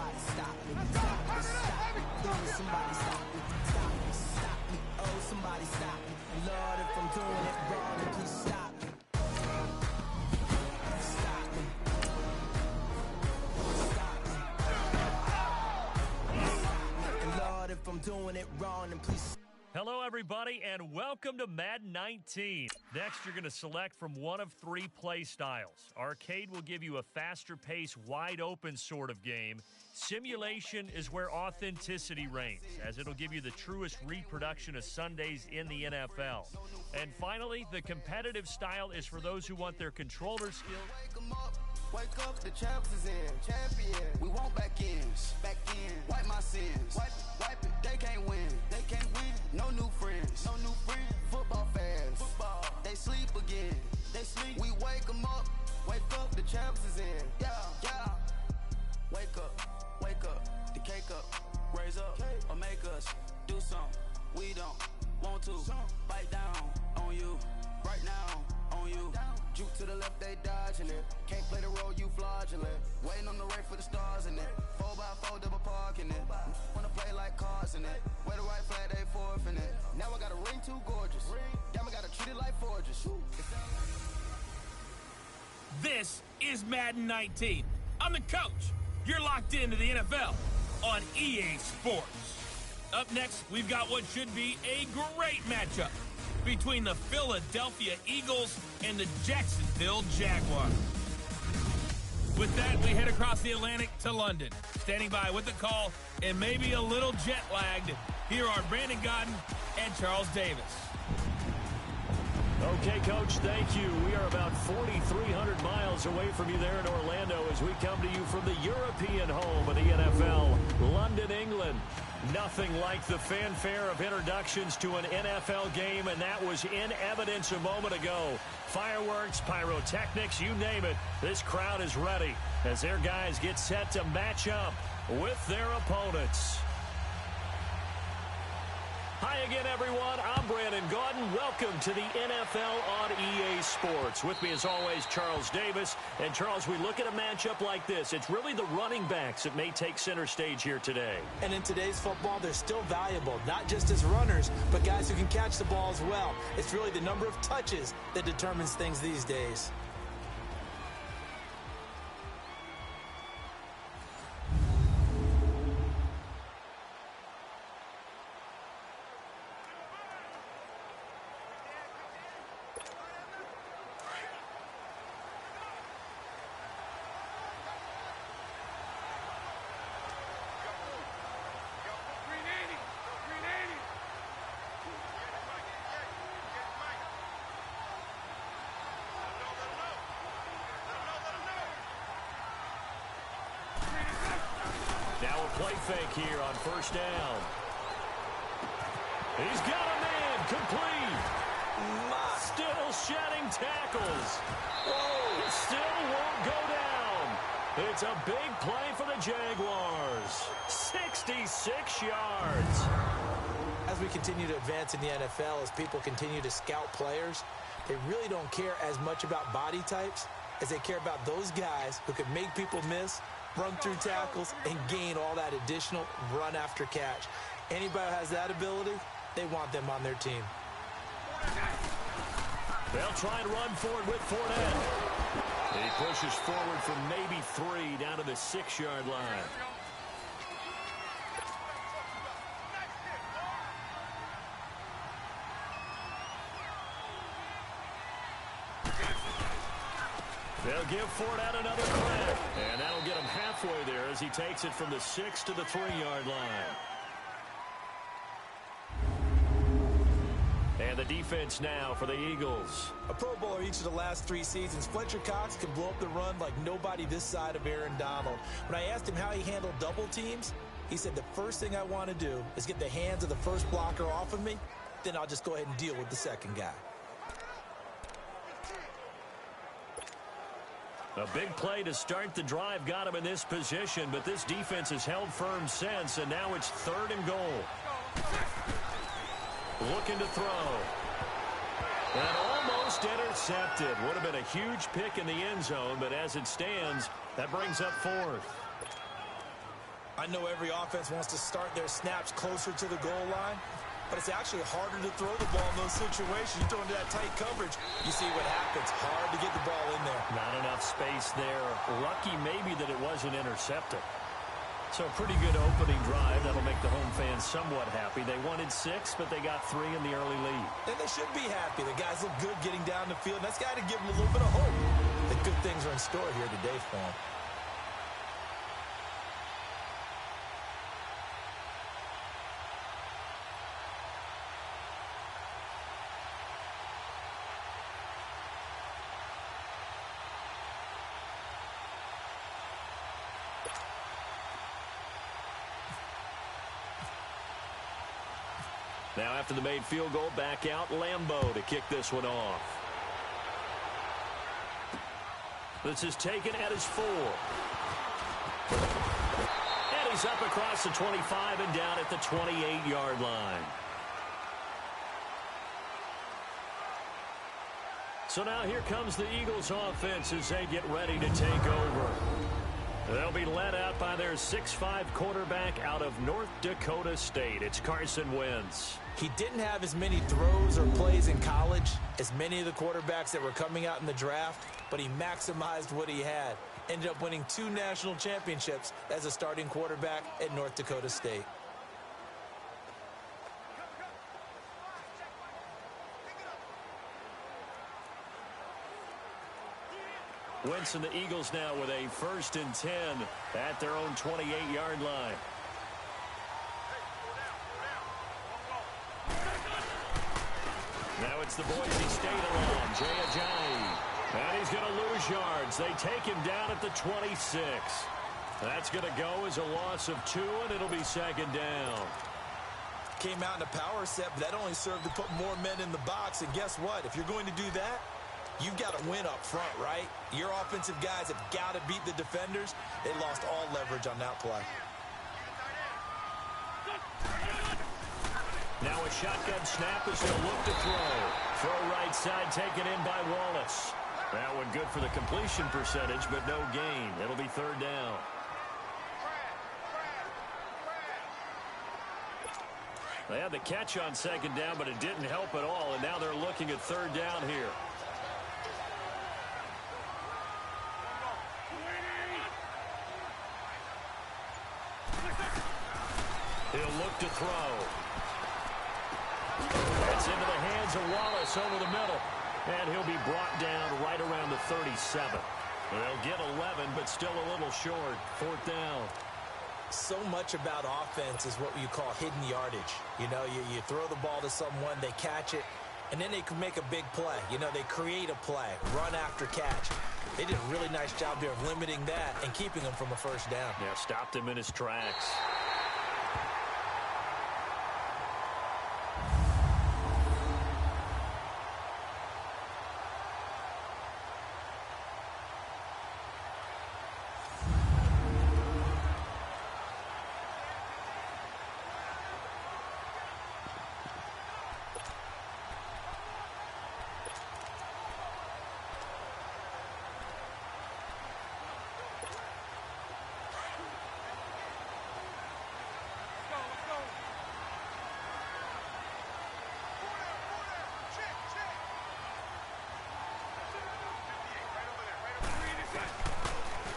somebody stop me. Stop me, stop me. Please, somebody stop me. Stop me, stop me. Oh, somebody stop me. Lord, if I'm doing it wrong, then please stop me. Stop me. Stop me. And Lord, if I'm doing it wrong, then please. Hello, everybody, and welcome to Madden 19. Next, you're going to select from one of three play styles. Arcade will give you a faster-paced, wide-open sort of game. Simulation is where authenticity reigns, as it'll give you the truest reproduction of Sundays in the NFL. And finally, the competitive style is for those who want their controller skills. Wake up, the champs is in. Champion. We want back ends. Back in. Wipe my sins. Wipe it. They can't win. They can't win. No new friends. No new friends. Football fans. Football. They sleep again. They sleep. We wake them up. Wake up, the champs is in. Yeah, yeah. Wake up. Wake up. The cake up. Raise up. Or make us do something. We don't want to. Bite down on you. Right now on you. Juke to the left, they dodging it. Can't play the role, you fraudulent. Waiting on the race for the stars in it. 4x4 double parking it. Wanna play like cars in it. Where the right flag, they forfeit it. Now I got a ring too gorgeous. Damn, I gotta treat it like forges. This is Madden 19. I'm the coach. You're locked into the NFL on EA Sports. Up next, we've got what should be a great matchup between the Philadelphia Eagles and the Jacksonville Jaguars. With that, we head across the Atlantic to London. Standing by with the call and maybe a little jet-lagged, here are BrianAkaDaddy and Charles Davis. Okay, Coach, thank you. We are about 4,300 miles away from you there in Orlando as we come to you from the European home of the NFL, London, England. Nothing like the fanfare of introductions to an NFL game, and that was in evidence a moment ago. Fireworks, pyrotechnics, you name it. This crowd is ready as their guys get set to match up with their opponents. Hi again, everyone. I'm BrianAkaDaddy. Welcome to the NFL on EA Sports. With me, as always, Charles Davis. And, Charles, we look at a matchup like this. It's really the running backs that may take center stage here today. And in today's football, they're still valuable, not just as runners, but guys who can catch the ball as well. It's really the number of touches that determines things these days. Now a play fake here on first down. He's got a man complete. Still shedding tackles. Whoa. It still won't go down. It's a big play for the Jaguars. 66 yards. As we continue to advance in the NFL, as people continue to scout players, they really don't care as much about body types as they care about those guys who can make people miss, run through tackles, and gain all that additional run after catch. Anybody who has that ability, they want them on their team. They'll try and run forward with Fournette. He pushes forward from maybe 3 down to the 6-yard line. They'll give Fournette another crack, and that'll get him halfway there as he takes it from the 6 to the 3-yard line. And the defense now for the Eagles. A Pro Bowler each of the last 3 seasons, Fletcher Cox can blow up the run like nobody this side of Aaron Donald. When I asked him how he handled double teams, he said the first thing I want to do is get the hands of the first blocker off of me, then I'll just go ahead and deal with the second guy. A big play to start the drive got him in this position, but this defense has held firm since, and now it's 3rd and goal. Looking to throw. And almost intercepted. Would have been a huge pick in the end zone, but as it stands, that brings up 4th. I know every offense wants to start their snaps closer to the goal line, but it's actually harder to throw the ball in those situations. You throw into that tight coverage, you see what happens. Hard to get the ball in there. Not enough space there. Lucky maybe that it wasn't intercepted. So pretty good opening drive. That'll make the home fans somewhat happy. They wanted 6, but they got 3 in the early lead. And they should be happy. The guys look good getting down the field. That's got to give them a little bit of hope that good things are in store here today for them. Now after the made field goal, back out Lambeau to kick this one off. This is taken at his 4. And he's up across the 25 and down at the 28-yard line. So now here comes the Eagles offense as they get ready to take over. They'll be led out by their 6'5" quarterback out of North Dakota State. It's Carson Wentz. He didn't have as many throws or plays in college as many of the quarterbacks that were coming out in the draft, but he maximized what he had. Ended up winning 2 national championships as a starting quarterback at North Dakota State. Wentz and the Eagles now with a 1st and 10 at their own 28-yard line. Now it's the Boise State alum, Jay Ajayi. And he's going to lose yards. They take him down at the 26. That's going to go as a loss of 2, and it'll be 2nd down. Came out in a power set, but that only served to put more men in the box. And guess what? If you're going to do that, you've got to win up front, right? Your offensive guys have got to beat the defenders. They lost all leverage on that play. Now a shotgun snap as they'll look to throw. Throw right side taken in by Wallace. That one good for the completion percentage, but no gain. It'll be 3rd down. They had the catch on 2nd down, but it didn't help at all, and now they're looking at 3rd down here. He'll look to throw. That's into the hands of Wallace over the middle. And he'll be brought down right around the 37. They'll get 11, but still a little short. 4th down. So much about offense is what you call hidden yardage. You know, you throw the ball to someone, they catch it, and then they can make a big play. You know, they create a play, run after catch. They did a really nice job there of limiting that and keeping him from a 1st down. Yeah, stopped him in his tracks.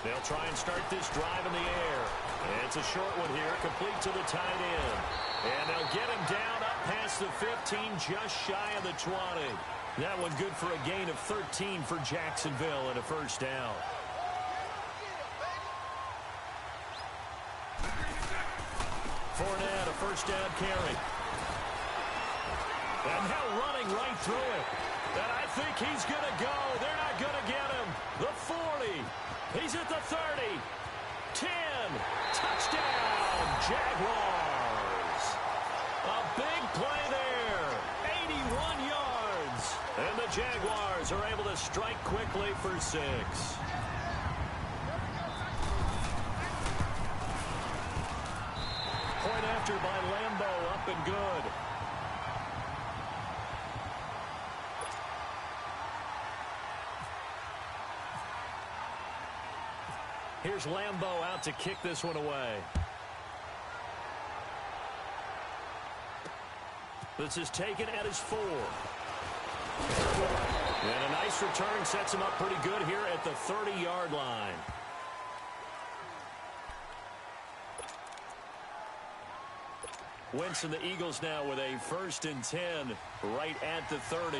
They'll try and start this drive in the air. It's a short one here, complete to the tight end. And they'll get him down up past the 15, just shy of the 20. That one good for a gain of 13 for Jacksonville and a 1st down. Fournette, a 1st down carry. And now running right through it. And I think he's going to go. They're not going to get him. The 40. He's at the 30. 10. Touchdown, Jaguars. A big play there. 81 yards. And the Jaguars are able to strike quickly for 6. Point after by Lambeau, up and good. Here's Lambeau out to kick this one away. This is taken at his 4. And a nice return sets him up pretty good here at the 30-yard line. Wentz and the Eagles now with a 1st and 10 right at the 30.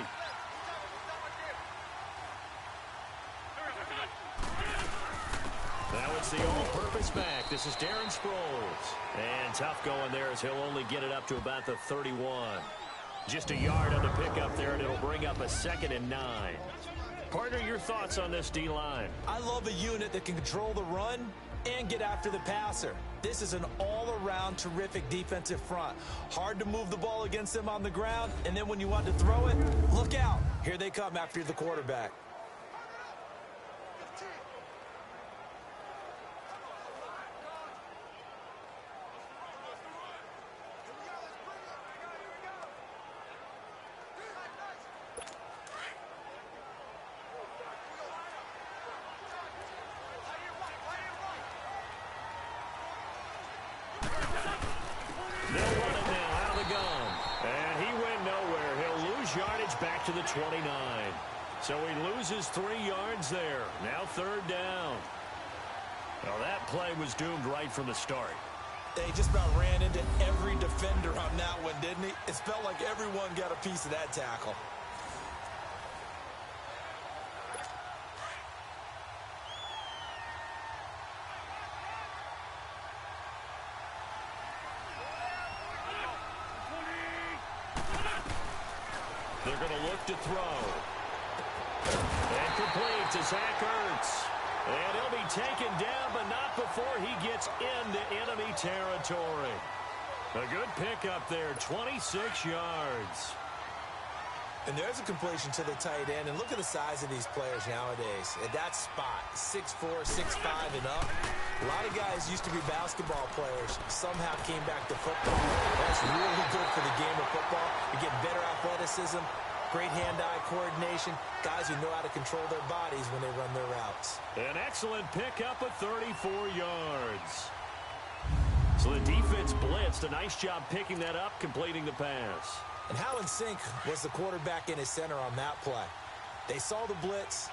Now it's the all-purpose back. This is Darren Sproles. And tough going there as he'll only get it up to about the 31. Just a yard on the pickup there, and it'll bring up a 2nd and 9. Partner, your thoughts on this D-line? I love a unit that can control the run and get after the passer. This is an all-around terrific defensive front. Hard to move the ball against them on the ground, and then when you want to throw it, look out. Here they come after the quarterback. Back to the 29. So he loses 3 yards there. Now 3rd down. Well, that play was doomed right from the start. They just about ran into every defender on that one, didn't he? It felt like everyone got a piece of that tackle. They're going to look to throw. And complete to Zach Ertz. And he'll be taken down, but not before he gets into enemy territory. A good pickup there, 26 yards. And there's a completion to the tight end. And look at the size of these players nowadays. At that spot, 6'4", 6'5", and up. A lot of guys used to be basketball players. Somehow came back to football. That's really good for the game of football. You get better athleticism, great hand-eye coordination, guys who know how to control their bodies when they run their routes. An excellent pickup of 34 yards. So the defense blitzed. A nice job picking that up, completing the pass. And how in sync was the quarterback and his center on that play? They saw the blitz,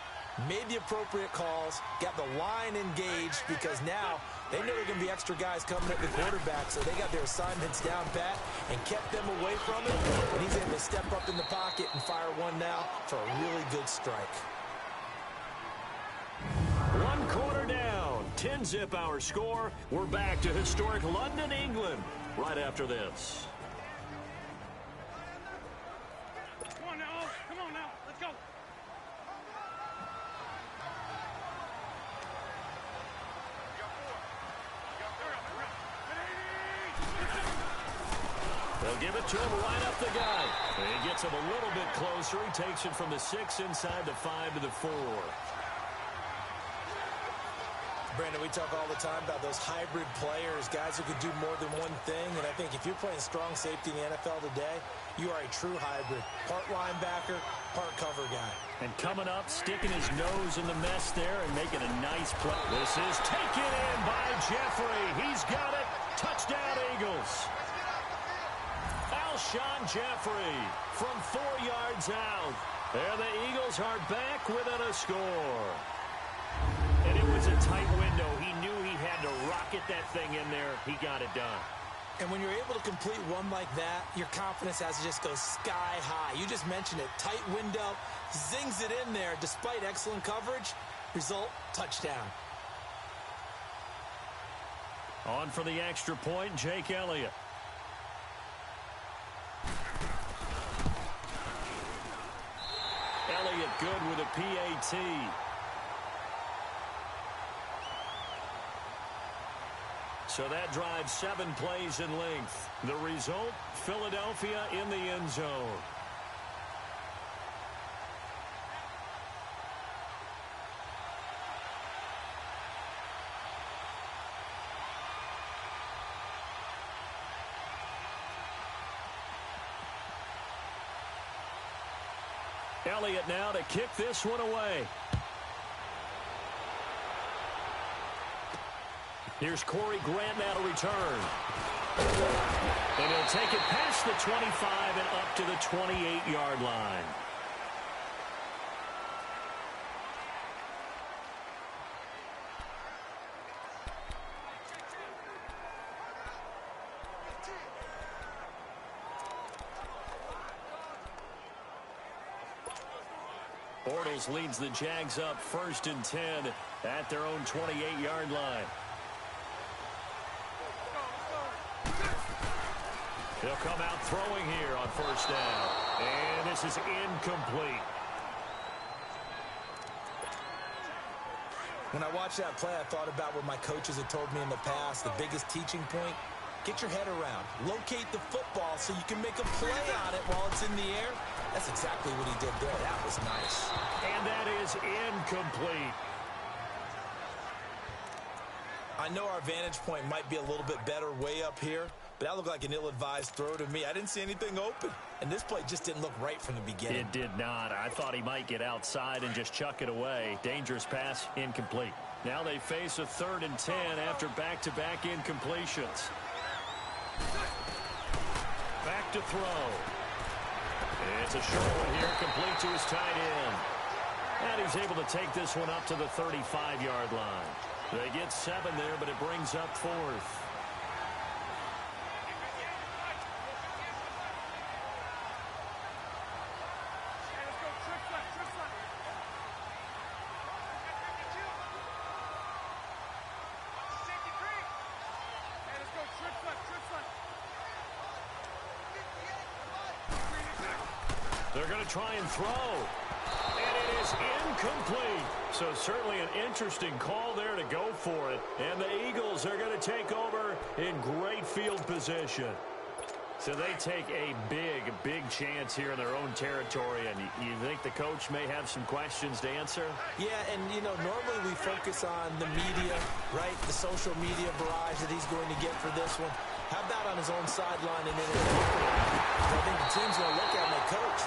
made the appropriate calls, got the line engaged because now they knew there were going to be extra guys coming at the quarterback, so they got their assignments down pat and kept them away from it. And he's able to step up in the pocket and fire one now for a really good strike. 1 quarter down. 10-zip our score. We're back to historic London, England right after this. They'll give it to him right up the gut. He gets him a little bit closer. He takes it from the 6 inside the 5 to the 4. Brandon, we talk all the time about those hybrid players, guys who could do more than one thing. And I think if you're playing strong safety in the NFL today, you are a true hybrid. Part linebacker, part cover guy. And coming up, sticking his nose in the mess there and making a nice play. This is taken in by Jeffrey. He's got it. Touchdown, Eagles. Alshon Jeffrey from 4 yards out. And the Eagles are back within a score. And it was a tight window. He knew he had to rocket that thing in there. He got it done. And when you're able to complete one like that, your confidence has to just go sky high. You just mentioned it. Tight window, zings it in there despite excellent coverage. Result, touchdown. On for the extra point, Jake Elliott. Elliott good with a PAT. So that drives 7 plays in length. The result, Philadelphia in the end zone. Elliott now to kick this one away. Here's Corey Grant now to return. And he'll take it past the 25 and up to the 28-yard line. Bortles leads the Jags up 1st and 10 at their own 28-yard line. He'll come out throwing here on 1st down. And this is incomplete. When I watched that play, I thought about what my coaches had told me in the past. The biggest teaching point, get your head around. Locate the football so you can make a play on it while it's in the air. That's exactly what he did there. That was nice. And that is incomplete. I know our vantage point might be a little bit better way up here, but that looked like an ill-advised throw to me. I didn't see anything open, and this play just didn't look right from the beginning. It did not. I thought he might get outside and just chuck it away. Dangerous pass, incomplete. Now they face a 3rd and 10 after back-to-back incompletions. Back to throw. It's a short one here, complete to his tight end. And he's able to take this one up to the 35-yard line. They get 7 there, but it brings up 4th. They're going to try and throw. And it is incomplete. So certainly an interesting call there to go for it. And the Eagles are going to take over in great field position. So they take a big chance here in their own territory. And you think the coach may have some questions to answer? Yeah, and, you know, normally we focus on the media, right? The social media barrage that he's going to get for this one. How about on his own sideline and interview? I think the team's going to look at him like, Coach,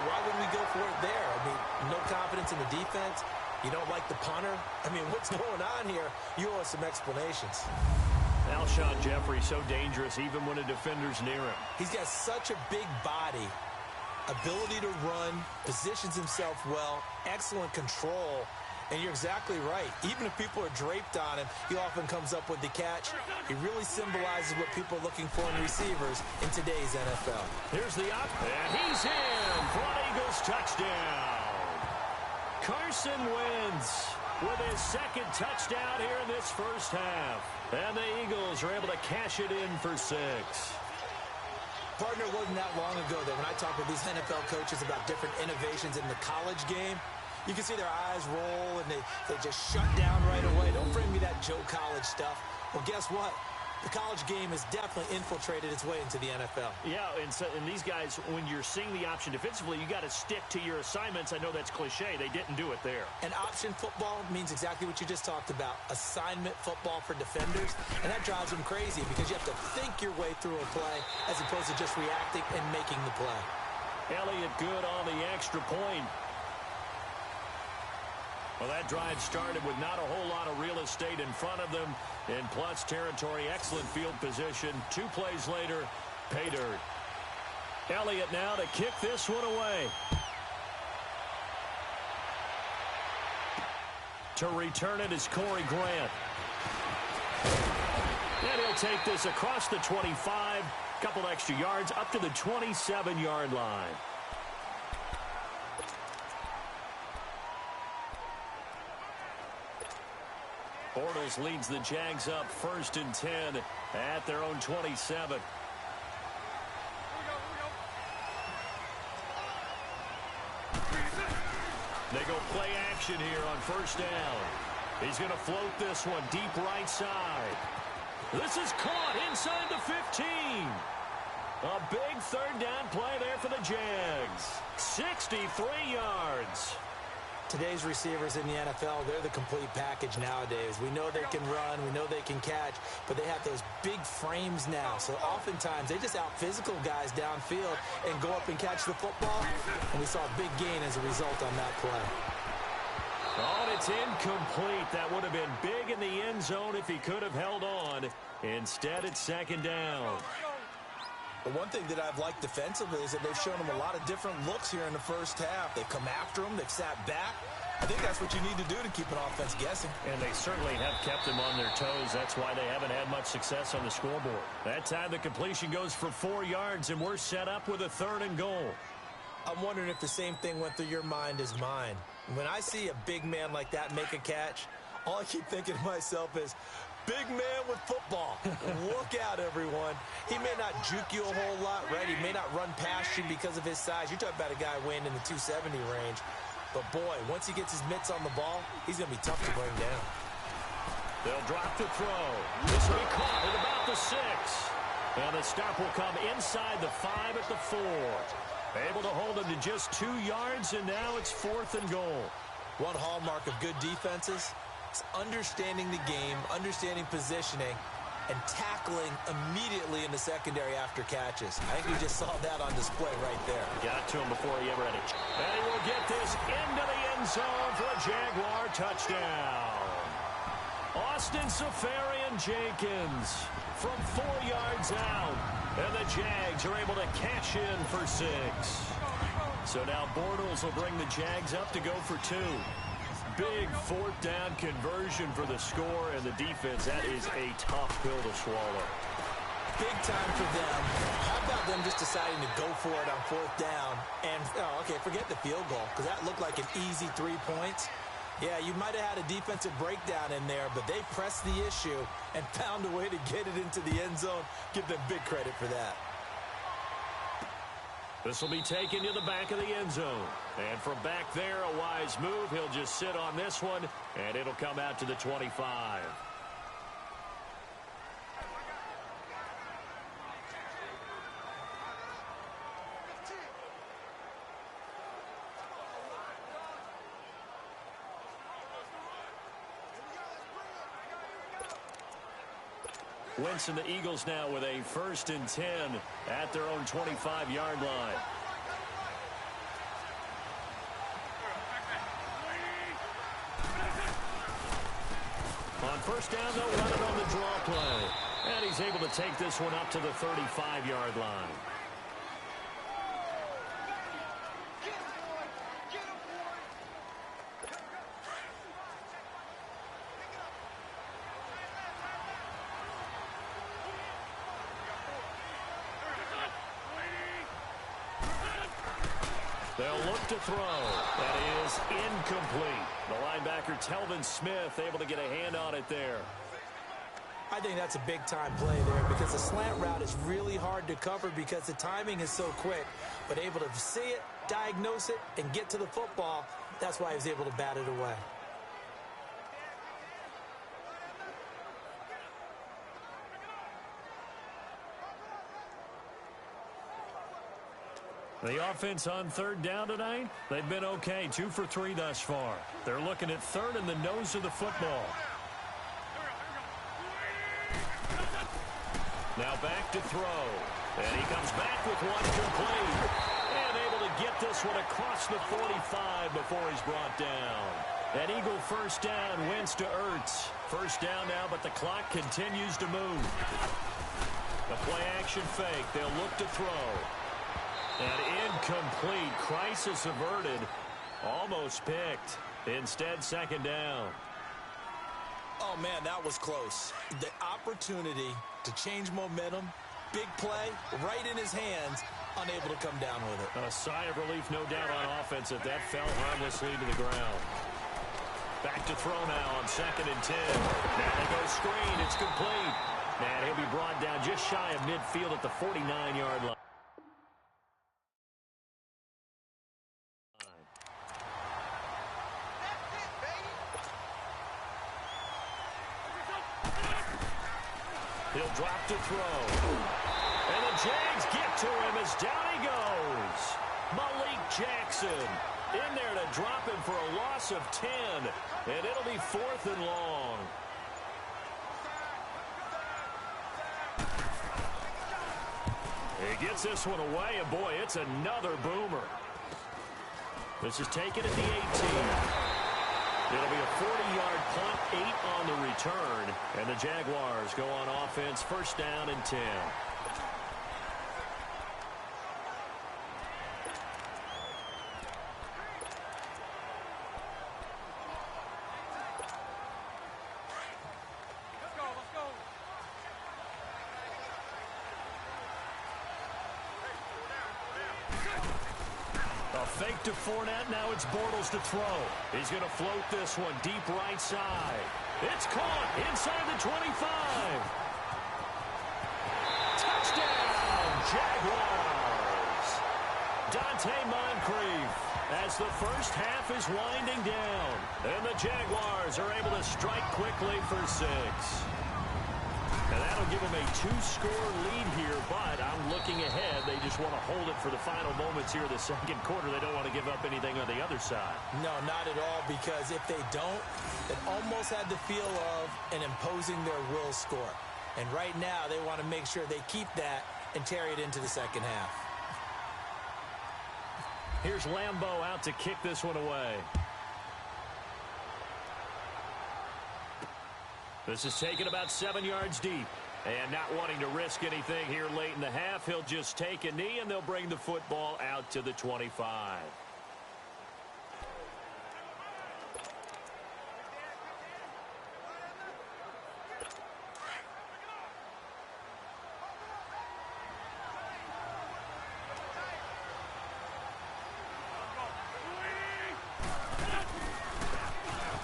why would we go for it there? I mean, no confidence in the defense. You don't like the punter? I mean, what's going on here? You owe us some explanations. Alshon Jeffrey so dangerous even when a defender's near him. He's got such a big body, ability to run, positions himself well, excellent control. And you're exactly right. Even if people are draped on him, he often comes up with the catch. He really symbolizes what people are looking for in receivers in today's NFL. Here's the up, and he's in for an Eagles touchdown. Carson Wentz with his 2nd touchdown here in this first half. And the Eagles are able to cash it in for 6. Partner, wasn't that long ago that when I talk with these NFL coaches about different innovations in the college game, you can see their eyes roll and they just shut down right away. Don't bring me that Joe College stuff. Well, guess what? The college game has definitely infiltrated its way into the NFL. Yeah, and these guys, when you're seeing the option defensively, you got to stick to your assignments. I know that's cliche. They didn't do it there. And option football means exactly what you just talked about. Assignment football for defenders. And that drives them crazy because you have to think your way through a play as opposed to just reacting and making the play. Elliott good on the extra point. Well, that drive started with not a whole lot of real estate in front of them. In plus territory, excellent field position. 2 plays later, pay dirt. Elliott now to kick this one away. To return it is Corey Grant. And he'll take this across the 25. Couple extra yards up to the 27-yard line. Bortles leads the Jags up 1st and 10 at their own 27. They go play action here on 1st down. He's going to float this one deep right side. This is caught inside the 15. A big 3rd down play there for the Jags. 63 yards. Today's receivers in the NFL, they're the complete package nowadays. We know they can run, we know they can catch, but they have those big frames now. So oftentimes they just out-physical guys downfield and go up and catch the football. And we saw a big gain as a result on that play. Oh, and it's incomplete. That would have been big in the end zone if he could have held on. Instead, it's second down. The one thing that I've liked defensively is that they've shown them a lot of different looks here in the first half. They've come after them. They've sat back. I think that's what you need to do to keep an offense guessing. And they certainly have kept them on their toes. That's why they haven't had much success on the scoreboard. That time the completion goes for 4 yards, and we're set up with a 3rd and goal. I'm wondering if the same thing went through your mind as mine. When I see a big man like that make a catch, all I keep thinking to myself is, big man with football. Look out, everyone. He may not juke you a whole lot, right? He may not run past you because of his size. You're talking about a guy weighing in the 270 range. But, boy, once he gets his mitts on the ball, he's going to be tough to bring down. They'll drop the throw. This will be caught at about the 6. And the stop will come inside the 5 at the 4. Able to hold him to just 2 yards, and now it's 4th and goal. One hallmark of good defenses is understanding the game, understanding positioning, and tackling immediately in the secondary after catches. I think we just saw that on display right there. Got to him before he ever had it. And he will get this into the end zone for a Jaguar touchdown. Austin Safarian-Jenkins from 4 yards out. And the Jags are able to cash in for 6. So now Bortles will bring the Jags up to go for 2. Big 4th down conversion for the score, and the defense, that is a tough pill to swallow. Big time for them. How about them just deciding to go for it on 4th down? And, okay, forget the field goal, because that looked like an easy 3 points. Yeah, you might have had a defensive breakdown in there, but they pressed the issue and found a way to get it into the end zone. Give them big credit for that. This will be taken to the back of the end zone. And from back there, a wise move. He'll just sit on this one, and it'll come out to the 25. Wentz and the Eagles now with a 1st and 10 at their own 25-yard line. On 1st down, they'll run it on the draw play. And he's able to take this one up to the 35-yard line. They'll look to throw. That is incomplete. The linebacker, Telvin Smith, able to get a hand on it there. I think that's a big-time play there because the slant route is really hard to cover because the timing is so quick. But able to see it, diagnose it, and get to the football, that's why he was able to bat it away. The offense on 3rd down tonight, they've been okay, 2 for 3 thus far. They're looking at 3rd in the nose of the football. Now back to throw. And he comes back with one complete. And able to get this one across the 45 before he's brought down. An Eagle 1st down, Wentz to Ertz. 1st down now, but the clock continues to move. The play action fake. They'll look to throw. And incomplete. Crisis averted. Almost picked. Instead, 2nd down. Oh, man, that was close. The opportunity to change momentum, big play, right in his hands, unable to come down with it. A sigh of relief, no doubt, on offense that fell harmlessly to the ground. Back to throw now on 2nd and 10. Now they go screen. It's complete. And he'll be brought down just shy of midfield at the 49-yard line. He'll drop to throw. And the Jags get to him as down he goes. Malik Jackson in there to drop him for a loss of 10. And it'll be 4th and long. He gets this one away, and boy, it's another boomer. This is taken at the 18. It'll be a 40-yard punt, 8 on the return, and the Jaguars go on offense, first down and 10. Fake to Fournette. Now it's Bortles to throw. He's going to float this one deep right side. It's caught inside the 25. Touchdown, Jaguars. Dante Moncrief as the first half is winding down. And the Jaguars are able to strike quickly for 6. And that'll give them a 2-score lead here, but I'm looking ahead. They just want to hold it for the final moments here of the second quarter. They don't want to give up anything on the other side. No, not at all, because if they don't, it almost had the feel of an imposing their will score. And right now, they want to make sure they keep that and carry it into the second half. Here's Lambeau out to kick this one away. This is taken about 7 yards deep. And not wanting to risk anything here late in the half, he'll just take a knee, and they'll bring the football out to the 25.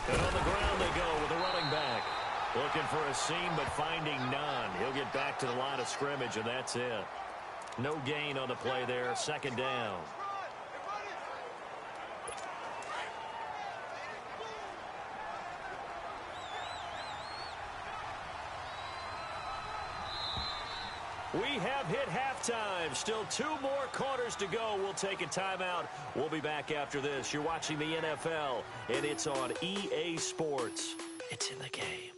And on the ground they go with a running back. Looking for a seam, but finding none. He'll get back to the line of scrimmage, and that's it. No gain on the play there. Second down. We have hit halftime. Still 2 more quarters to go. We'll take a timeout. We'll be back after this. You're watching the NFL, and it's on EA Sports. It's in the game.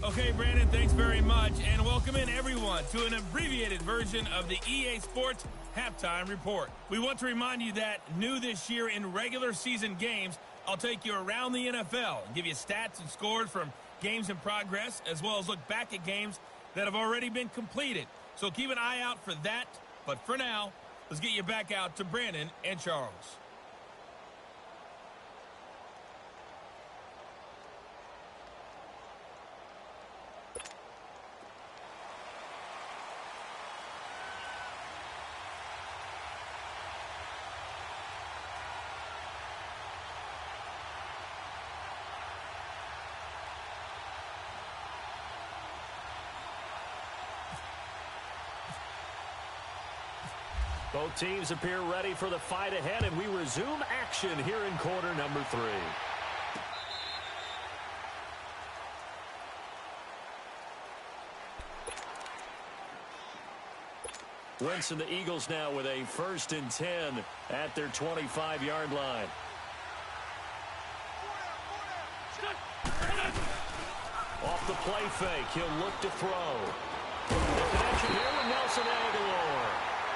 Okay, Brandon, thanks very much, and welcome in everyone to an abbreviated version of the EA Sports Halftime Report. We want to remind you that new this year in regular season games, I'll take you around the NFL and give you stats and scores from games in progress, as well as look back at games that have already been completed. So keep an eye out for that, but for now, let's get you back out to Brandon and Charles. Both teams appear ready for the fight ahead, and we resume action here in quarter number 3. Winston, the Eagles now with a 1st and 10 at their 25-yard line. Off the play fake, he'll look to throw. The connection here with Nelson Aguilar.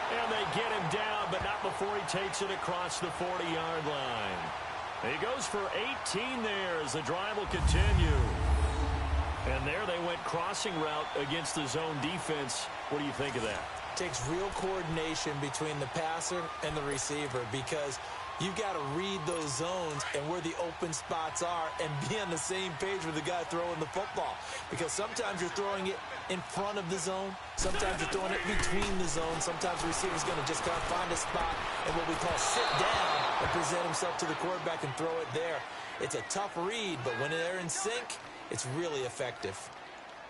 And they get him down, but not before he takes it across the 40-yard line. He goes for 18 there as the drive will continue. And there they went crossing route against the zone defense. What do you think of that? Takes real coordination between the passer and the receiver, because you've got to read those zones and where the open spots are and be on the same page with the guy throwing the football. Because sometimes you're throwing it in front of the zone. Sometimes you're throwing it between the zones. Sometimes the receiver's going to just kind of find a spot and what we call sit down and present himself to the quarterback and throw it there. It's a tough read, but when they're in sync, it's really effective.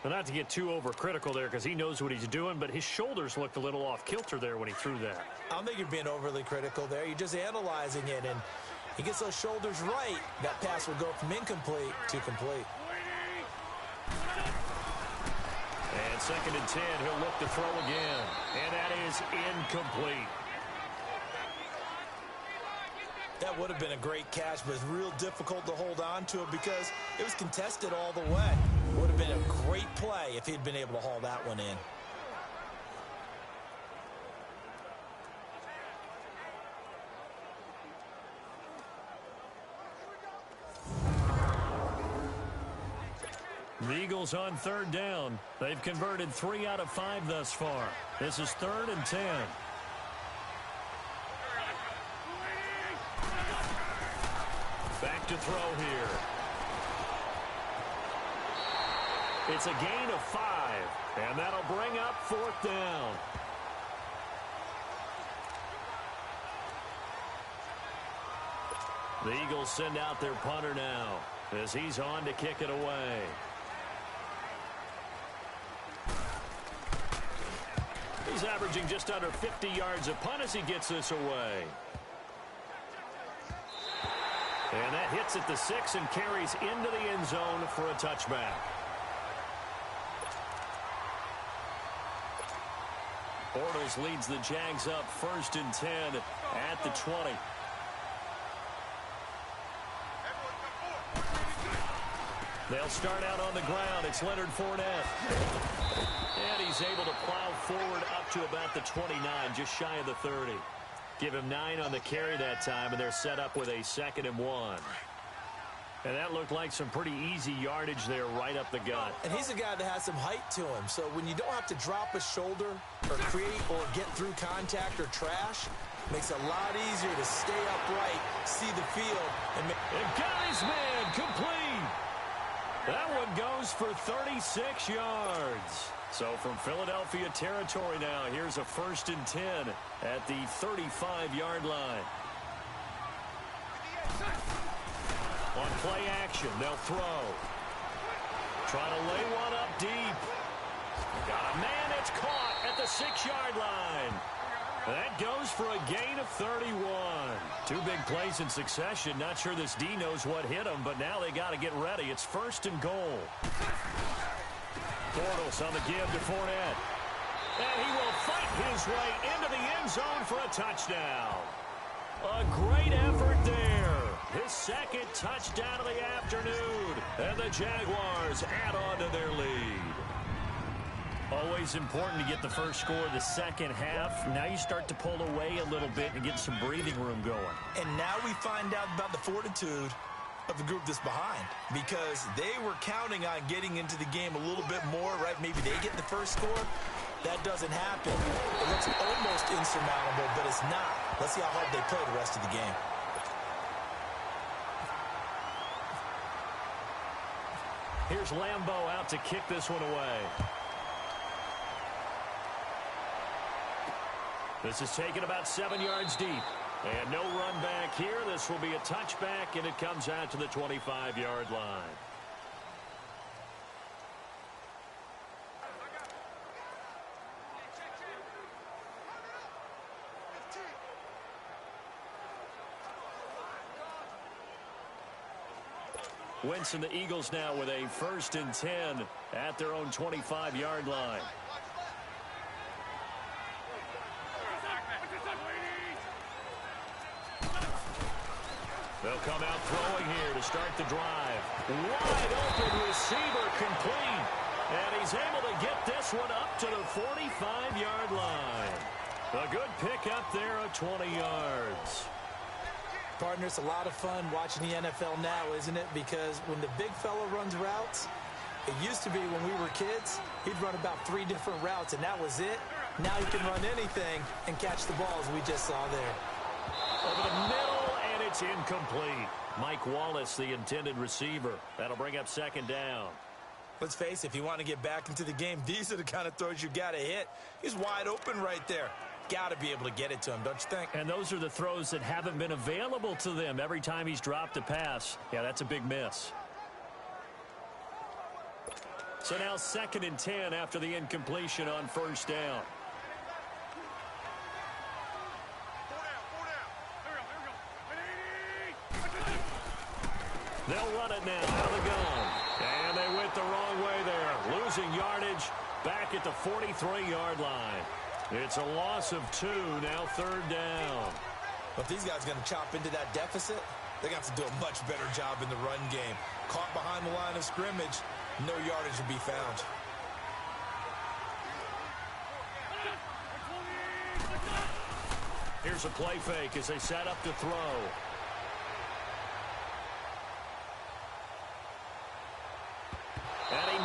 Well, not to get too overcritical there, because he knows what he's doing, but his shoulders looked a little off kilter there when he threw that. I don't think you're being overly critical there. You're just analyzing it, and he gets those shoulders right. That pass will go from incomplete to complete. And 2nd and 10, he'll look to throw again. And that is incomplete. That would have been a great catch, but it's real difficult to hold on to it because it was contested all the way. Would have been a great play if he'd been able to haul that one in. The Eagles on third down. They've converted 3 out of 5 thus far. This is 3rd and 10. Back to throw here. It's a gain of 5, and that'll bring up 4th down. The Eagles send out their punter now as he's on to kick it away. He's averaging just under 50 yards a punt as he gets this away. And that hits at the 6 and carries into the end zone for a touchback. Bortles leads the Jags up 1st and 10 at the 20. They'll start out on the ground. It's Leonard Fournette. And he's able to plow forward up to about the 29, just shy of the 30. Give him 9 on the carry that time, and they're set up with a 2nd and 1. And that looked like some pretty easy yardage there right up the gut. And he's a guy that has some height to him. So when you don't have to drop a shoulder or create or get through contact or trash, makes it a lot easier to stay upright, see the field. And got his man complete. That one goes for 36 yards. So from Philadelphia territory now, here's a 1st and 10 at the 35-yard line. On play action, they'll throw. Try to lay one up deep. Got a man, it's caught at the 6-yard line. That goes for a gain of 31. 2 big plays in succession. Not sure this D knows what hit him, but now they got to get ready. It's 1st and goal. Bortles on the give to Fournette. And he will fight his way into the end zone for a touchdown. A great effort there. His 2nd touchdown of the afternoon. And the Jaguars add on to their lead. Always important to get the first score of the second half. Now you start to pull away a little bit and get some breathing room going. And now we find out about the fortitude of the group that's behind, because they were counting on getting into the game a little bit more, right? Maybe they get the first score. That doesn't happen. It looks almost insurmountable, but it's not. Let's see how hard they play the rest of the game. Here's Lambeau out to kick this one away. This is taken about 7 yards deep. And no run back here. This will be a touchback, and it comes out to the 25-yard line. Wentz and the Eagles now with a 1st and 10 at their own 25-yard line. They'll come out throwing here to start the drive. Wide open receiver complete. And he's able to get this one up to the 45-yard line. A good pick up there at 20 yards. Partner, it's a lot of fun watching the NFL now, isn't it? Because when the big fella runs routes, it used to be when we were kids, he'd run about 3 different routes, and that was it. Now he can run anything and catch the ball, as we just saw there. Over the middle, and it's incomplete. Mike Wallace, the intended receiver. That'll bring up 2nd down. Let's face it, if you want to get back into the game, these are the kind of throws you got to hit. He's wide open right there. Got to be able to get it to him, don't you think? And those are the throws that haven't been available to them every time he's dropped a pass. Yeah, that's a big miss. So now 2nd and 10 after the incompletion on 1st down. They'll run it now out of the gun. And they went the wrong way there. Losing yardage back at the 43-yard line. It's a loss of 2, now 3rd down. But if these guys are going to chop into that deficit, they're going to have to do a much better job in the run game. Caught behind the line of scrimmage, no yardage to be found. Here's a play fake as they set up to throw. And he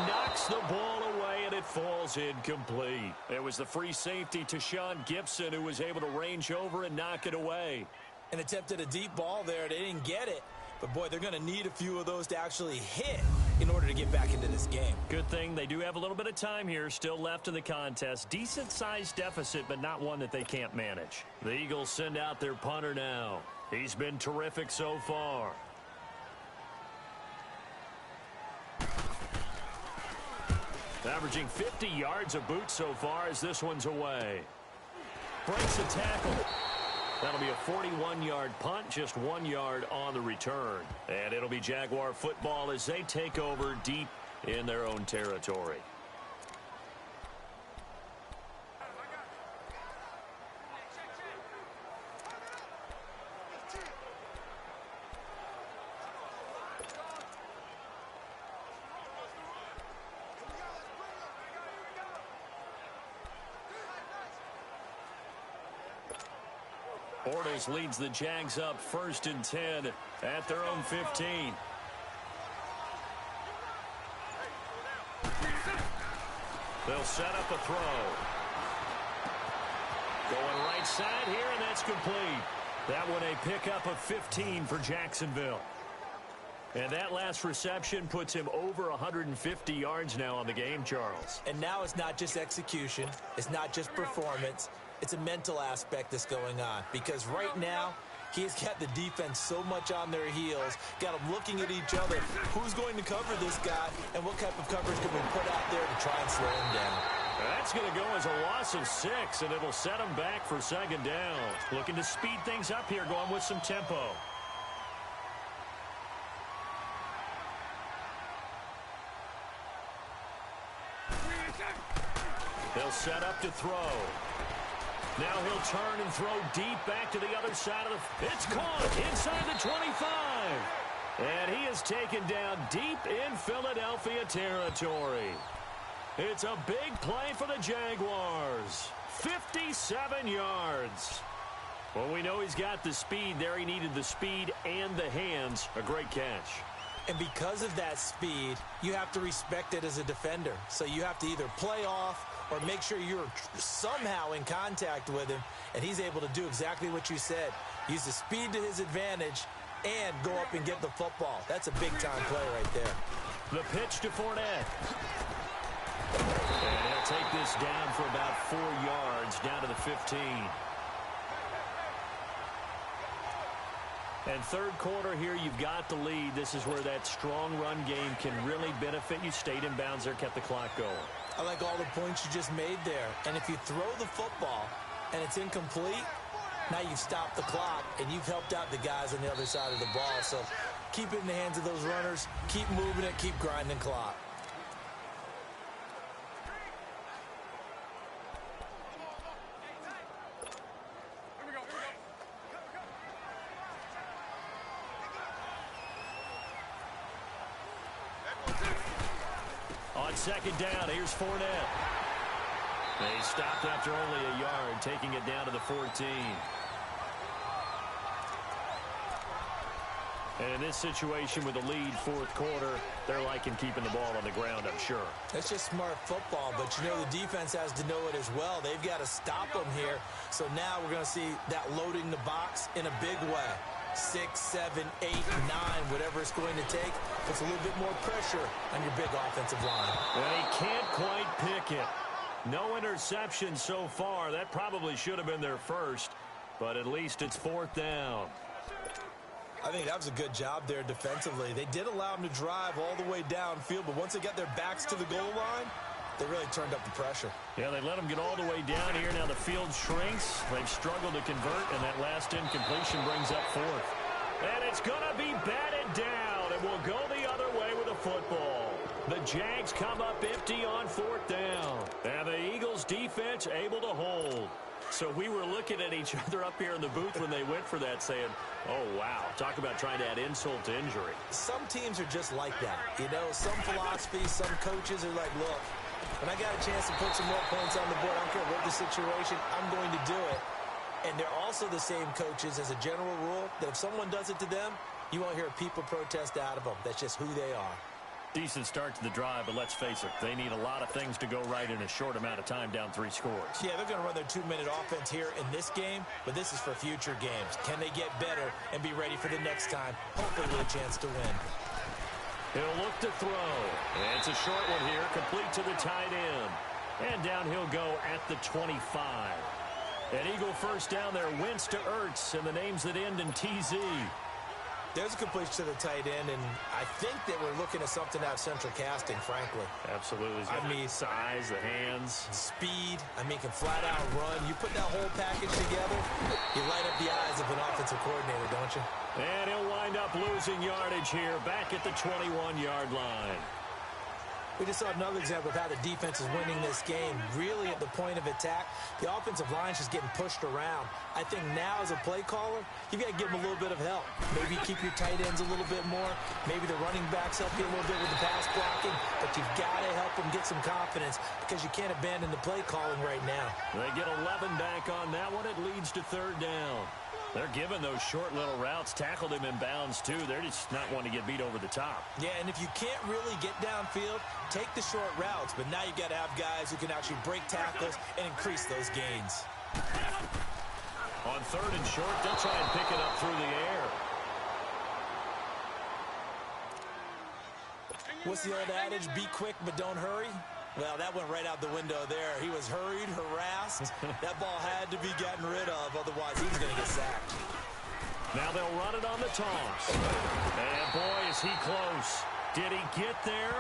the ball away, and it falls incomplete. It was the free safety to Sean Gibson who was able to range over and knock it away. And attempted a deep ball there. They didn't get it. But, boy, they're going to need a few of those to actually hit in order to get back into this game. Good thing they do have a little bit of time here still left in the contest. Decent-sized deficit, but not one that they can't manage. The Eagles send out their punter now. He's been terrific so far. Averaging 50 yards a boot so far as this one's away. Breaks a tackle. That'll be a 41-yard punt, just 1 yard on the return. And it'll be Jaguar football as they take over deep in their own territory. Bortles leads the Jags up 1st and 10 at their own 15. They'll set up a throw. Going right side here, and that's complete. That one a pickup of 15 for Jacksonville. And that last reception puts him over 150 yards now on the game, Charles. And now it's not just execution. It's not just performance. It's a mental aspect that's going on. Because right now, he's got the defense so much on their heels, got them looking at each other. Who's going to cover this guy, and what type of coverage can we put out there to try and slow him down? That's going to go as a loss of 6, and it'll set him back for 2nd down. Looking to speed things up here, going with some tempo. They'll set up to throw. Now he'll turn and throw deep back to the other side of the... It's caught inside the 25. And he is taken down deep in Philadelphia territory. It's a big play for the Jaguars. 57 yards. Well, we know he's got the speed there. He needed the speed and the hands. A great catch. And because of that speed, you have to respect it as a defender. So you have to either play off or make sure you're somehow in contact with him, and he's able to do exactly what you said. Use the speed to his advantage and go up and get the football. That's a big-time play right there. The pitch to Fournette. And he'll take this down for about 4 yards, down to the 15. And 3rd quarter here, you've got the lead. This is where that strong run game can really benefit you. Stayed in bounds there, kept the clock going. I like all the points you just made there. And if you throw the football and it's incomplete, now you've stopped the clock and you've helped out the guys on the other side of the ball. So keep it in the hands of those runners. Keep moving it. Keep grinding clock. On 2nd down, here's Fournette. They stopped after only a yard, taking it down to the 14. And in this situation with the lead 4th quarter, they're liking keeping the ball on the ground, I'm sure. That's just smart football, but you know the defense has to know it as well. They've got to stop them here. So now we're going to see that loading the box in a big way. 6, 7, 8, 9, whatever it's going to take, puts a little bit more pressure on your big offensive line. Well, he can't quite pick it. No interception so far. That probably should have been their first, but at least it's 4th down. I think that was a good job there defensively. They did allow them to drive all the way downfield, but once they got their backs to the goal line, they really turned up the pressure. Yeah, they let them get all the way down here. Now the field shrinks. They've struggled to convert, and that last incompletion brings up 4th. And it's going to be batted down, and we'll go the other way with the football. The Jags come up empty on 4th down. And the Eagles defense able to hold. So we were looking at each other up here in the booth when they went for that saying, oh, wow, talk about trying to add insult to injury. Some teams are just like that. You know, some philosophies, some coaches are like, look, when I got a chance to put some more points on the board, I don't care what the situation, I'm going to do it. And they're also the same coaches as a general rule that if someone does it to them, you won't hear people protest out of them. That's just who they are. Decent start to the drive, but let's face it, they need a lot of things to go right in a short amount of time down 3 scores. Yeah, they're going to run their 2-minute offense here in this game, but this is for future games. Can they get better and be ready for the next time? Hopefully with a chance to win. He'll look to throw. And it's a short one here, complete to the tight end. And down he'll go at the 25. An Eagle first down there, Wentz to Ertz, and the names that end in TZ. There's a completion to the tight end, and I think that we're looking at something out of central casting, frankly. Absolutely. I mean, size, the hands. Speed. I mean, can flat out run. You put that whole package together, you light up the eyes of an offensive coordinator, don't you? And he'll wind up losing yardage here, back at the 21-yard line. We just saw another example of how the defense is winning this game. Really at the point of attack, the offensive line's just getting pushed around. I think now as a play caller, you've got to give them a little bit of help. Maybe keep your tight ends a little bit more. Maybe the running backs help you a little bit with the pass blocking. But you've got to help them get some confidence because you can't abandon the play calling right now. They get 11 back on that one. It leads to 3rd down. They're giving those short little routes, tackled him in bounds, too. They're just not wanting to get beat over the top. Yeah, and if you can't really get downfield, take the short routes. But now you've got to have guys who can actually break tackles and increase those gains. On 3rd and short, they'll try and pick it up through the air. What's the old adage? Be quick, but don't hurry. Well, that went right out the window there. He was hurried, harassed. That ball had to be gotten rid of, otherwise he was going to get sacked. Now they'll run it on the toss. And boy, is he close. Did he get there?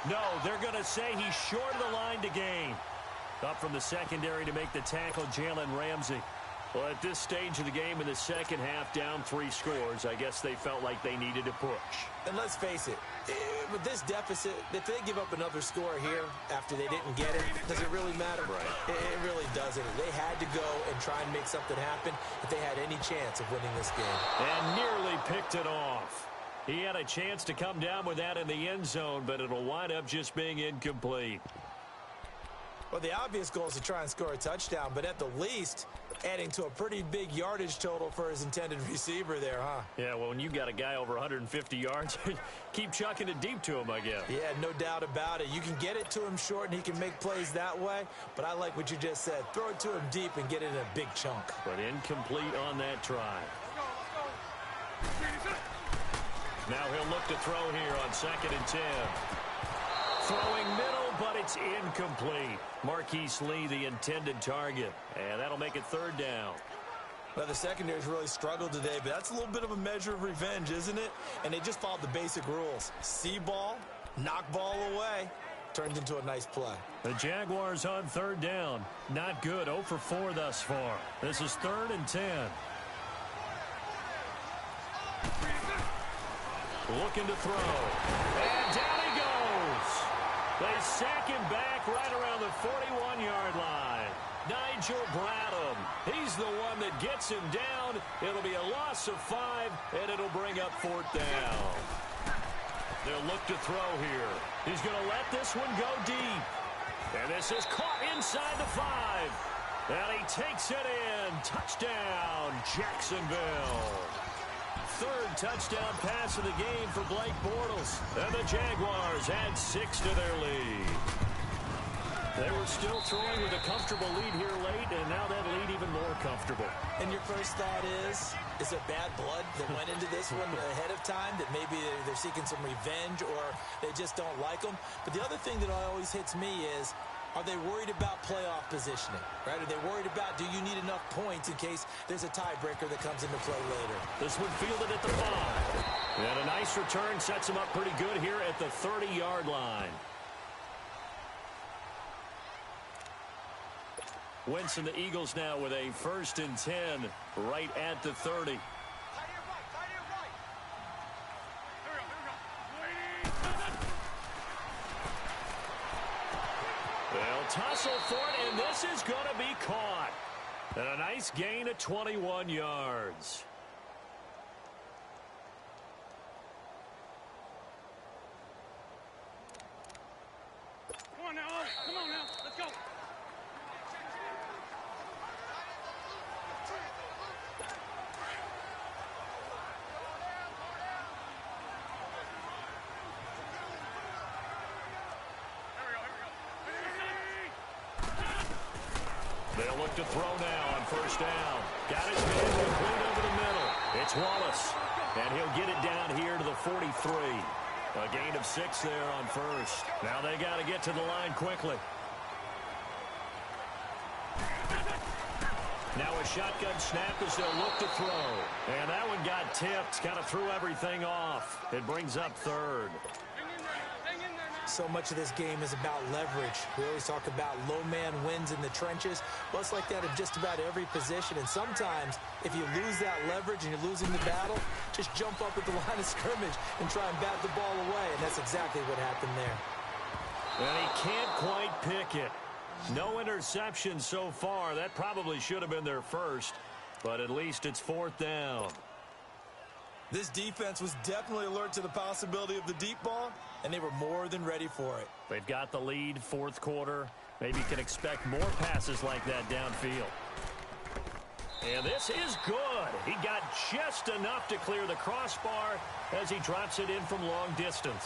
No, they're going to say he's short of the line to gain. Up from the secondary to make the tackle, Jalen Ramsey. Well, at this stage of the game in the second half, down 3 scores, I guess they felt like they needed to push. And let's face it, with this deficit, if they give up another score here after they didn't get it, does it really matter? Right. It really doesn't. They had to go and try and make something happen if they had any chance of winning this game. And nearly picked it off. He had a chance to come down with that in the end zone, but it'll wind up just being incomplete. Well, the obvious goal is to try and score a touchdown, but at the least, adding to a pretty big yardage total for his intended receiver there, huh? Yeah, well, when you got a guy over 150 yards, keep chucking it deep to him, I guess. Yeah, no doubt about it. You can get it to him short, and he can make plays that way, but I like what you just said. Throw it to him deep and get it in a big chunk. But incomplete on that try. Now he'll look to throw here on 2nd and 10. Throwing middle, but it's incomplete. Marquise Lee, the intended target. And that'll make it 3rd down. Well, the secondary's really struggled today, but that's a little bit of a measure of revenge, isn't it? And they just followed the basic rules. See ball, knock ball away. Turned into a nice play. The Jaguars on 3rd down. Not good. 0 for 4 thus far. This is 3rd and 10. Looking to throw. And down he goes. They sack him back right around the 41-yard line. Nigel Bradham. He's the one that gets him down. It'll be a loss of 5, and it'll bring up 4th down. They'll look to throw here. He's going to let this one go deep. And this is caught inside the 5. And he takes it in. Touchdown, Jacksonville. 3rd touchdown pass of the game for Blake Bortles. And the Jaguars add 6 to their lead. They were still throwing with a comfortable lead here late, and now that lead even more comfortable. And your first thought is there bad blood that went into this one ahead of time, that maybe they're seeking some revenge or they just don't like them? But the other thing that always hits me is, are they worried about playoff positioning, right? Are they worried about, do you need enough points in case there's a tiebreaker that comes into play later? This one fielded at the 5. And a nice return sets him up pretty good here at the 30-yard line. Wentz and the Eagles now with a 1st and 10 right at the 30. They'll tussle for it, and this is going to be caught. And a nice gain of 21 yards. Come on now, let's go. to throw now on first down. Got his man complete over the middle. It's Wallace, and he'll get it down here to the 43. A gain of 6 there on first. Now they got to get to the line quickly. Now a shotgun snap as they'll look to throw. And that one got tipped. Kind of threw everything off. It brings up third. So much of this game is about leverage. We always talk about low man wins in the trenches. Well, it's like that in just about every position. And sometimes, if you lose that leverage and you're losing the battle, just jump up at the line of scrimmage and try and bat the ball away. And that's exactly what happened there. And he can't quite pick it. No interception so far. That probably should have been their first, but at least it's 4th down. This defense was definitely alert to the possibility of the deep ball, and they were more than ready for it. They've got the lead, 4th quarter. Maybe you can expect more passes like that downfield. And this is good. He got just enough to clear the crossbar as he drops it in from long distance.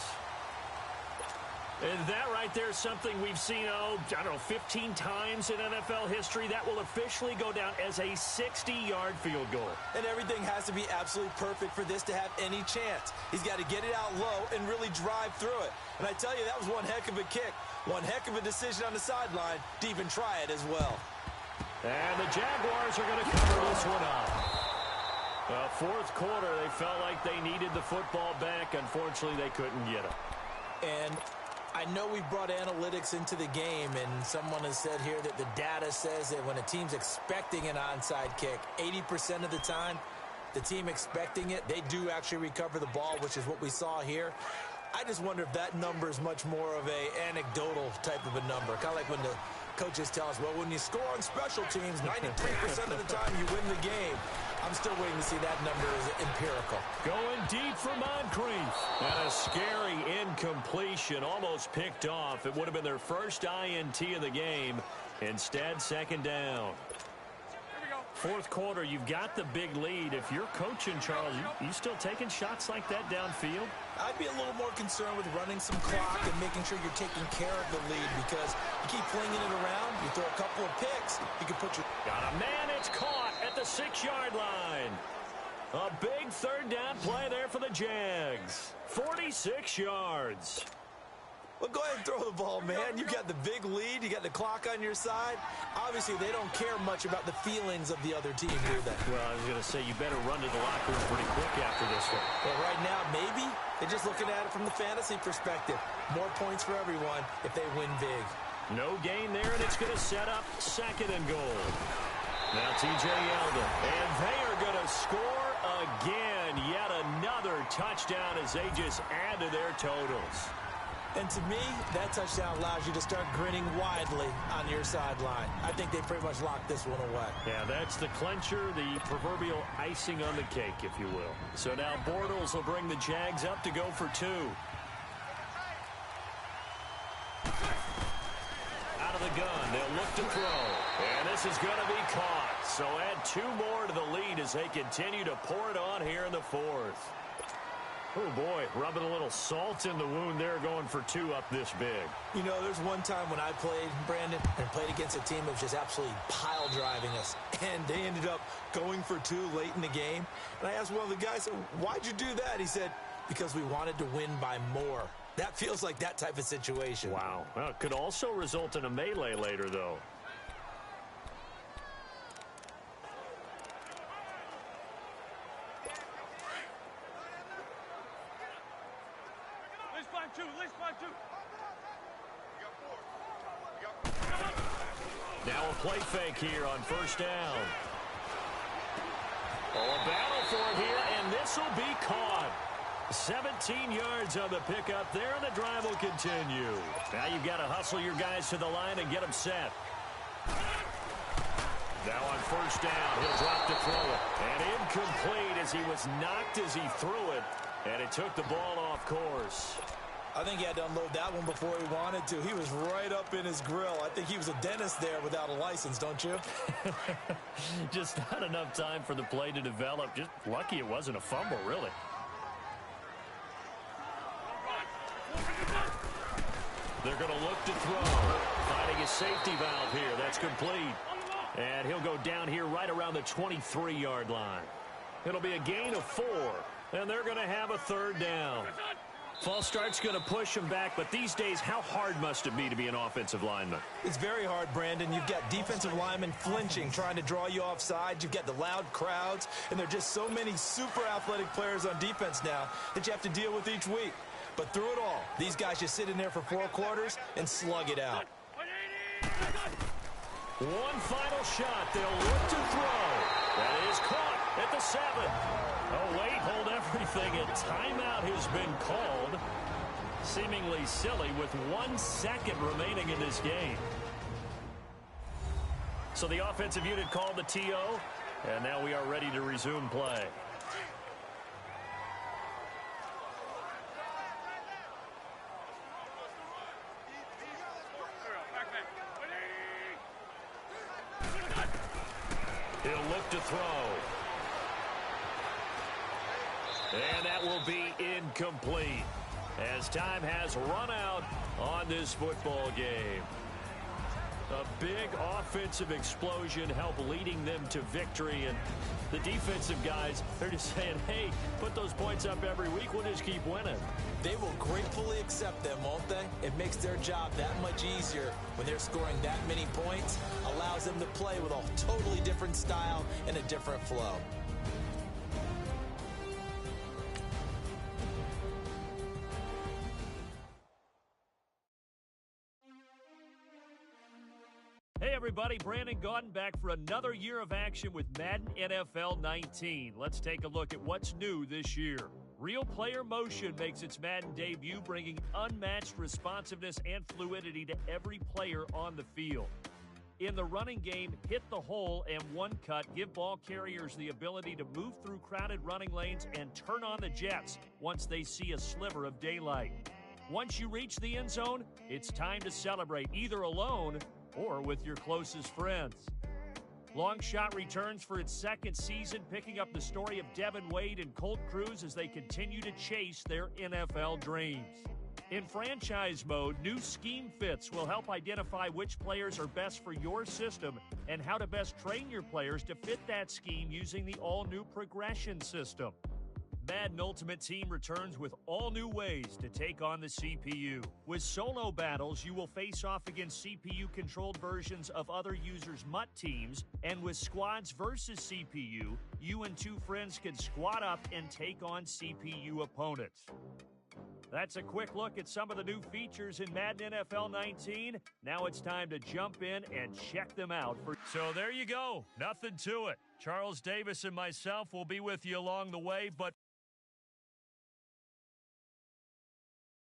And that right there is something we've seen, I don't know, 15 times in NFL history. That will officially go down as a 60-yard field goal. And everything has to be absolutely perfect for this to have any chance. He's got to get it out low and really drive through it. And I tell you, that was one heck of a kick. One heck of a decision on the sideline to even try it as well. And the Jaguars are going to cover this one up. 4th quarter, they felt like they needed the football back. Unfortunately, they couldn't get it. And I know we brought analytics into the game, and someone has said here that the data says that when a team's expecting an onside kick, 80% of the time, the team expecting it, they do actually recover the ball, which is what we saw here. I just wonder if that number is much more of a anecdotal type of a number, kind of like when the coaches tell us, well, when you score on special teams, 93% of the time you win the game. I'm still waiting to see that number is empirical. Going deep for Moncrief. And a scary incompletion, almost picked off. It would have been their first INT of the game. Instead, 2nd down. 4th quarter, you've got the big lead. If you're coaching, Charles, you still taking shots like that downfield? I'd be a little more concerned with running some clock and making sure you're taking care of the lead, because you keep flinging it around, you throw a couple of picks, you can put your... Got a man, it's caught at the 6-yard line. A big 3rd down play there for the Jags. 46 yards. Well, go ahead and throw the ball, man. You got the big lead. You got the clock on your side. Obviously, they don't care much about the feelings of the other team, do they? Well, I was going to say, you better run to the locker room pretty quick after this one. Well, right now, maybe. They're just looking at it from the fantasy perspective. More points for everyone if they win big. No gain there, and it's going to set up 2nd and goal. Now T.J. Yeldon, and they are going to score again. Yet another touchdown as they just add to their totals. And to me, that touchdown allows you to start grinning widely on your sideline. I think they pretty much locked this one away. Yeah, that's the clincher, the proverbial icing on the cake, if you will. So now Bortles will bring the Jags up to go for 2. Out of the gun, they'll look to throw. And this is going to be caught. So add 2 more to the lead as they continue to pour it on here in the 4th. Oh, boy, rubbing a little salt in the wound there, going for 2 up this big. You know, there's one time when I played, Brandon, and played against a team that was just absolutely pile driving us. And they ended up going for 2 late in the game. And I asked one of the guys, why'd you do that? He said, because we wanted to win by more. That feels like that type of situation. Wow. Well, it could also result in a melee later, though. Now a play fake here on first down. Oh, a battle for it here, and this will be caught. 17 yards on the pickup there, and the drive will continue. Now you've got to hustle your guys to the line and get them set. Now on first down, he'll drop to throw it. And incomplete as he was knocked as he threw it, and it took the ball off course. I think he had to unload that one before he wanted to. He was right up in his grill. I think he was a dentist there without a license, don't you? Just not enough time for the play to develop. Just lucky it wasn't a fumble, really. They're going to look to throw. Finding a safety valve here. That's complete. And he'll go down here right around the 23-yard line. It'll be a gain of 4, and they're going to have a third down. False start's going to push him back, but these days, how hard must it be to be an offensive lineman? It's very hard, Brandon. You've got defensive linemen flinching, trying to draw you offside. You've got the loud crowds, and there are just so many super athletic players on defense now that you have to deal with each week. But through it all, these guys just sit in there for 4 quarters and slug it out. One final shot. They'll look to throw. That is caught at the 7. Oh, wait, hold everything. A timeout has been called. Seemingly silly with 1 second remaining in this game. So the offensive unit called the TO, and now we are ready to resume play. He'll look to throw. And that will be incomplete as time has run out on this football game. A big offensive explosion helped leading them to victory. And the defensive guys, they're just saying, hey, put those points up every week. We'll just keep winning. They will gratefully accept them, won't they? It makes their job that much easier when they're scoring that many points. Allows them to play with a totally different style and a different flow. Hey everybody, Brandon Gaudin back for another year of action with Madden NFL 19. Let's take a look at what's new this year. Real player motion makes its Madden debut, bringing unmatched responsiveness and fluidity to every player on the field. In the running game, hit the hole and one cut give ball carriers the ability to move through crowded running lanes and turn on the jets once they see a sliver of daylight. Once you reach the end zone, it's time to celebrate either alone or with your closest friends. Long Shot returns for its 2nd season, picking up the story of Devin Wade and Colt Cruz as they continue to chase their NFL dreams. In franchise mode, new scheme fits will help identify which players are best for your system and how to best train your players to fit that scheme using the all-new progression system. Madden Ultimate Team returns with all new ways to take on the CPU. With solo battles, you will face off against CPU-controlled versions of other users' MUT teams, and with squads versus CPU, you and 2 friends can squad up and take on CPU opponents. That's a quick look at some of the new features in Madden NFL 19. Now it's time to jump in and check them out. So there you go. Nothing to it. Charles Davis and myself will be with you along the way, but